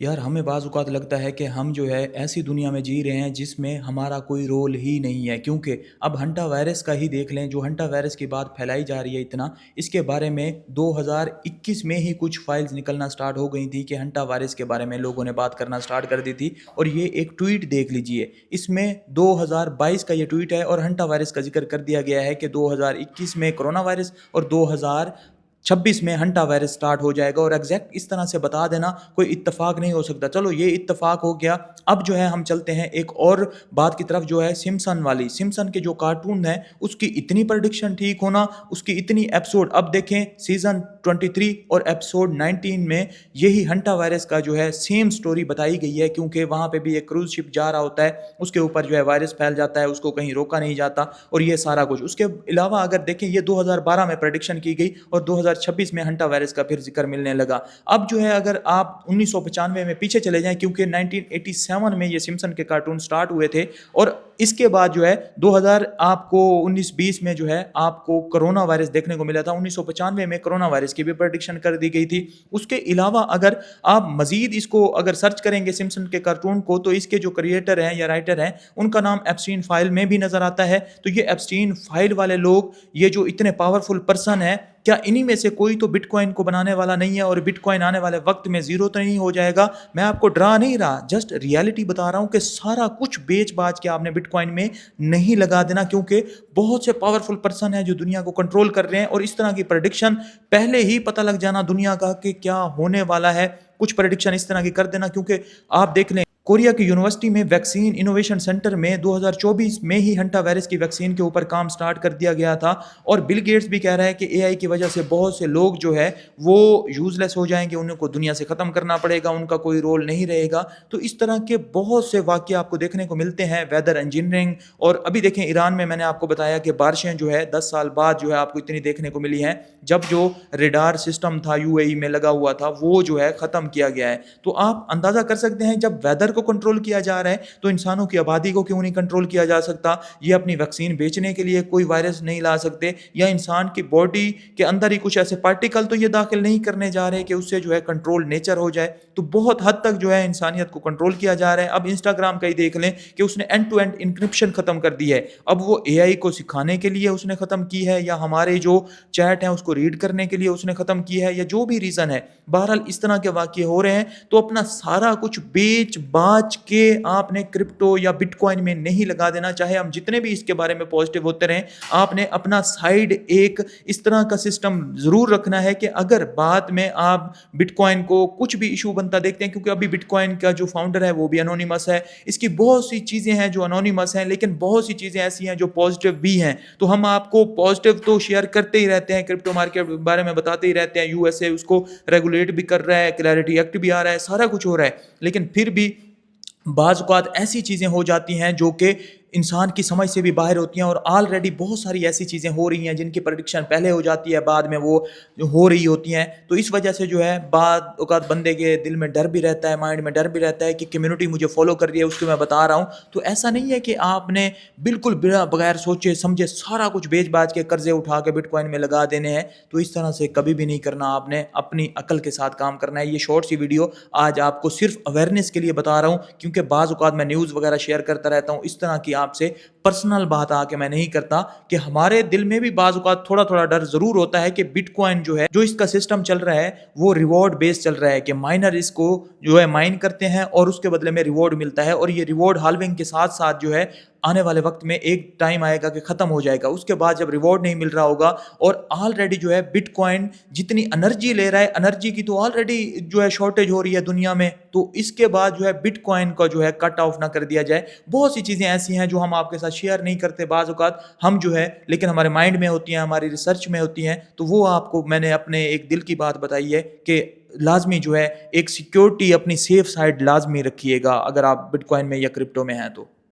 यार हमें बाज़ औक़ात लगता है कि हम जो है ऐसी दुनिया में जी रहे हैं जिसमें हमारा कोई रोल ही नहीं है, क्योंकि अब हंटा वायरस का ही देख लें, जो हंटा वायरस की बात फैलाई जा रही है इतना, इसके बारे में 2021 में ही कुछ फाइल्स निकलना स्टार्ट हो गई थी कि हंटा वायरस के बारे में लोगों ने बात करना स्टार्ट कर दी थी। और ये एक ट्वीट देख लीजिए, इसमें 2022 का ये ट्वीट है और हंटा वायरस का जिक्र कर दिया गया है कि 2021 में कोरोना वायरस और 2026 में हंटा वायरस स्टार्ट हो जाएगा। और एग्जैक्ट इस तरह से बता देना कोई इत्तेफाक नहीं हो सकता। चलो ये इत्तेफाक हो गया। अब जो है हम चलते हैं एक और बात की तरफ, जो है सिम्पसन वाली। सिम्पसन के जो कार्टून है उसकी इतनी प्रेडिक्शन ठीक होना, उसकी इतनी एपिसोड, अब देखें सीजन 23 और एपिसोड 19 में यही हंटा वायरस का जो है सेम स्टोरी बताई गई है, क्योंकि वहां पे भी एक क्रूज शिप जा रहा होता है, उसके ऊपर जो है वायरस फैल जाता है, उसको कहीं रोका नहीं जाता और ये सारा कुछ। उसके अलावा अगर देखें ये 2012 में प्रेडिक्शन की गई और 2026 में हंटा वायरस का फिर जिक्र मिलने लगा। अब जो है अगर आप 1995 में पीछे चले जाएं, क्योंकि 1987 में ये सिम्पसन के कार्टून स्टार्ट हुए थे, और इसके बाद जो है 2000 आपको 19-20 में जो है आपको कोरोना वायरस देखने को मिला था। 1995 में कोरोना वायरस की भी प्रेडिक्शन कर दी गई थी। उसके अलावा अगर आप मजीद इसको अगर सर्च करेंगे सिम्पसन के कार्टून को, तो इसके जो क्रिएटर हैं या राइटर हैं उनका नाम एप्स्टीन फाइल में भी नजर आता है। तो ये एप्स्टीन फाइल वाले लोग, ये जो इतने पावरफुल पर्सन है, क्या इन्हीं में से कोई तो बिटकॉइन को बनाने वाला नहीं है और बिटकॉइन आने वाले वक्त में जीरो तो नहीं हो जाएगा? मैं आपको डरा नहीं रहा, जस्ट रियलिटी बता रहा हूं कि सारा कुछ बेच बाज के आपने बिटकॉइन में नहीं लगा देना, क्योंकि बहुत से पावरफुल पर्सन है जो दुनिया को कंट्रोल कर रहे हैं। और इस तरह की प्रेडिक्शन पहले ही पता लग जाना दुनिया का कि क्या होने वाला है, कुछ प्रेडिक्शन इस तरह की कर देना। क्योंकि आप देख लें, कोरिया की यूनिवर्सिटी में वैक्सीन इनोवेशन सेंटर में 2024 में ही हंटा वायरस की वैक्सीन के ऊपर काम स्टार्ट कर दिया गया था। और बिल गेट्स भी कह रहा है कि एआई की वजह से बहुत से लोग जो है वो यूजलेस हो जाएंगे, उनको दुनिया से खत्म करना पड़ेगा, उनका कोई रोल नहीं रहेगा। तो इस तरह के बहुत से वाक़ये आपको देखने को मिलते हैं। वेदर इंजीनियरिंग, और अभी देखें ईरान में मैंने आपको बताया कि बारिशें जो है 10 साल बाद जो है आपको इतनी देखने को मिली हैं, जब जो रेडार सिस्टम था यूएई में लगा हुआ था वो जो है ख़त्म किया गया है। तो आप अंदाज़ा कर सकते हैं, जब वेदर को कंट्रोल किया जा रहा है तो इंसानों की आबादी को क्यों नहीं कंट्रोल किया जा सकता? ये अपनी वैक्सीन बेचने के लिए कोई वायरस नहीं ला सकते, या इंसान की बॉडी के अंदर ही कुछ ऐसे पार्टिकल तो ये दाखिल नहीं करने जा रहे कि उससे जो है कंट्रोल नेचर हो जाए। तो बहुत हद तक जो है इंसानियत को कंट्रोल किया जा रहा है। अब इंस्टाग्राम का ही देख लें कि उसने एंड टू एंड इंक्रिप्शन खत्म कर दी है। अब वो एआई को सिखाने के लिए उसने खत्म की है, या हमारे जो चैट है उसको रीड करने के लिए उसने खत्म की है, या जो भी रीजन है, बहरहाल इस तरह के वाकये हो रहे हैं। तो अपना सारा कुछ बेच बाच के आपने क्रिप्टो या बिटकॉइन में नहीं लगा देना। चाहे हम जितने भी इसके बारे में पॉजिटिव होते रहें, आपने अपना साइड एक इस तरह का सिस्टम जरूर रखना है कि अगर बाद में आप बिटकॉइन को कुछ भी इशू बनता देखते हैं, क्योंकि अभी बिटकॉइन का जो फाउंडर है वो भी अनोनिमस है, इसकी बहुत सी चीजें हैं जो अनोनिमस हैं, लेकिन बहुत सी चीजें ऐसी हैं जो पॉजिटिव भी हैं। तो हम आपको पॉजिटिव तो शेयर करते ही रहते हैं, क्रिप्टो मार्केट के बारे में बताते ही रहते हैं। यूएसए उसको रेगुलेट भी कर रहा है, क्लैरिटी एक्ट भी आ रहा है, सारा कुछ हो रहा है, लेकिन फिर भी बाज़ औक़ात ऐसी चीज़ें हो जाती हैं जो कि इंसान की समझ से भी बाहर होती हैं। और ऑलरेडी बहुत सारी ऐसी चीज़ें हो रही हैं जिनकी प्रेडिक्शन पहले हो जाती है, बाद में वो हो रही होती हैं। तो इस वजह से जो है बाज़ औक़ात बंदे के दिल में डर भी रहता है, माइंड में डर भी रहता है कि कम्युनिटी मुझे फॉलो कर रही है, उसको मैं बता रहा हूँ। तो ऐसा नहीं है कि आपने बिल्कुल बिना बगैर सोचे समझे सारा कुछ बेच बाज के कर्जे उठा के बिटकॉइन में लगा देने हैं। तो इस तरह से कभी भी नहीं करना, आपने अपनी अकल के साथ काम करना है। ये शॉर्ट सी वीडियो आज आपको सिर्फ अवेयरनेस के लिए बता रहा हूँ, क्योंकि बाज़ औक़ात मैं न्यूज़ वगैरह शेयर करता रहता हूँ, इस तरह की आपसे पर्सनल बात आके मैं नहीं करता। कि हमारे दिल में भी बाज़ औक़ात थोड़ा थोड़ा डर जरूर होता है कि बिटकॉइन जो है, जो इसका सिस्टम चल रहा है वो रिवॉर्ड बेस्ड चल रहा है, कि माइनर इसको जो है माइन करते हैं और उसके बदले में रिवॉर्ड मिलता है। और ये रिवॉर्ड हाल्विंग के साथ साथ जो है आने वाले वक्त में एक टाइम आएगा कि खत्म हो जाएगा। उसके बाद जब रिवॉर्ड नहीं मिल रहा होगा, और ऑलरेडी जो है बिटकॉइन जितनी एनर्जी ले रहा है, एनर्जी की तो ऑलरेडी जो है शॉर्टेज हो रही है दुनिया में, तो इसके बाद जो है बिटकॉइन का जो है कट ऑफ ना कर दिया जाए। बहुत सी चीजें ऐसी हैं जो हम आपके साथ शेयर नहीं करते बाज़ औक़ात, हम जो है लेकिन हमारे माइंड में होती हैं, हमारी रिसर्च में होती हैं। तो वो आपको मैंने अपने एक दिल की बात बताई है कि लाजमी जो है एक सिक्योरिटी अपनी सेफ साइड लाजमी रखिएगा अगर आप बिटकॉइन में या क्रिप्टो में हैं तो।